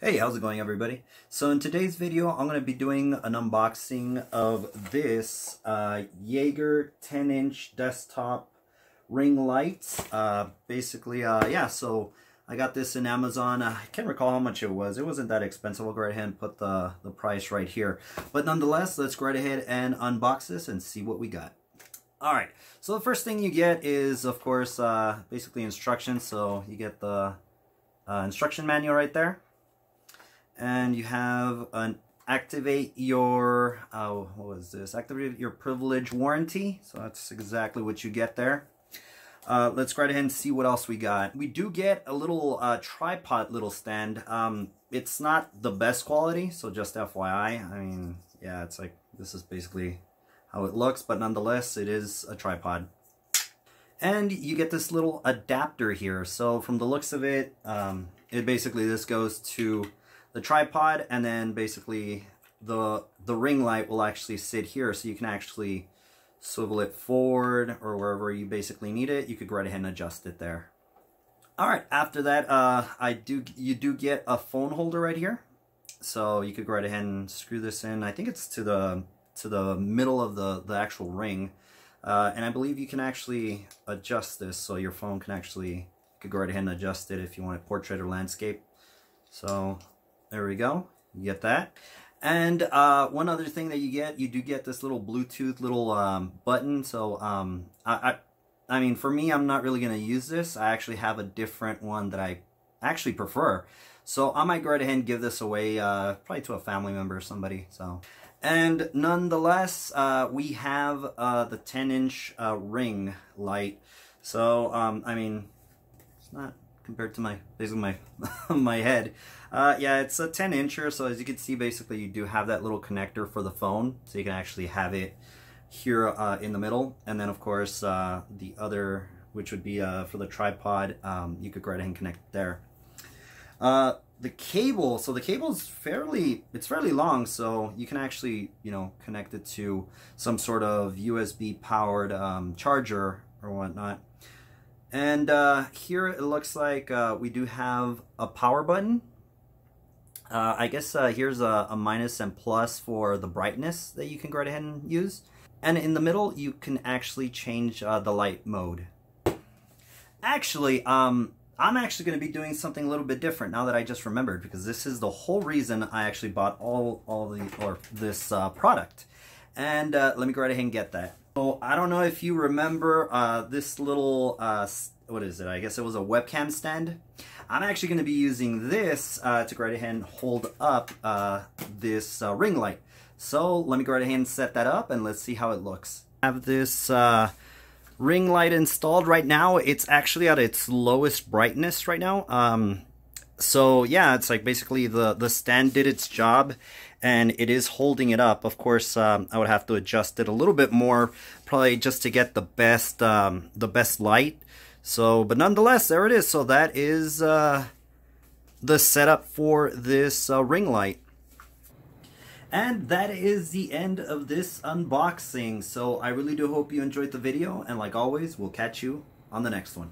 Hey, how's it going, everybody? So in today's video, I'm going to be doing an unboxing of this Yesker 10-inch desktop ring light. Yeah, so I got this in Amazon. I can't recall how much it was. It wasn't that expensive. I'll go right ahead and put the price right here. But nonetheless, let's go right ahead and unbox this and see what we got. Alright, so the first thing you get is, of course, basically instructions. So you get the instruction manual right there. And you have an activate your, what was this? Activate your privilege warranty. So that's exactly what you get there. Let's go right ahead and see what else we got. We do get a little tripod little stand. It's not the best quality, so just FYI. I mean, yeah, it's like, this is basically how it looks, but nonetheless, it is a tripod. And you get this little adapter here. So from the looks of it, this goes to the tripod, and then basically the ring light will actually sit here, so you can actually swivel it forward or wherever you basically need it. You could go right ahead and adjust it there. All right, after that, you do get a phone holder right here, so you could go right ahead and screw this in. I think it's to the middle of the actual ring, and I believe you can actually adjust this, so your phone can actually, you could go right ahead and adjust it if you want it portrait or landscape. So there we go, you get that. And one other thing that you do get this little Bluetooth little button. So I mean, for me, I'm not really going to use this. I actually have a different one that I actually prefer. So I might go right ahead and give this away, probably to a family member or somebody. So, and nonetheless, we have the 10-inch ring light. So I mean, it's not compared to basically my head. Yeah, it's a 10-incher, so as you can see, basically you do have that little connector for the phone, so you can actually have it here in the middle, and then of course the other, which would be for the tripod, you could go right ahead and connect it there. The cable, so the cable is fairly long, so you can actually, you know, connect it to some sort of USB powered charger or whatnot. And here it looks like we do have a power button. I guess here's a minus and plus for the brightness that you can go right ahead and use. And in the middle, you can actually change the light mode. Actually, I'm actually going to be doing something a little bit different now that I just remembered, because this is the whole reason I actually bought this product. And let me go right ahead and get that. So I don't know if you remember this little, what is it? I guess it was a webcam stand. I'm actually going to be using this to go right ahead and hold up this ring light. So let me go right ahead and set that up, and let's see how it looks. I have this ring light installed right now. It's actually at its lowest brightness right now. So yeah, it's like basically the stand did its job, and it is holding it up. Of course, I would have to adjust it a little bit more, probably just to get the best light. So, but nonetheless, there it is. So that is the setup for this ring light. And that is the end of this unboxing. So I really do hope you enjoyed the video, and like always, we'll catch you on the next one.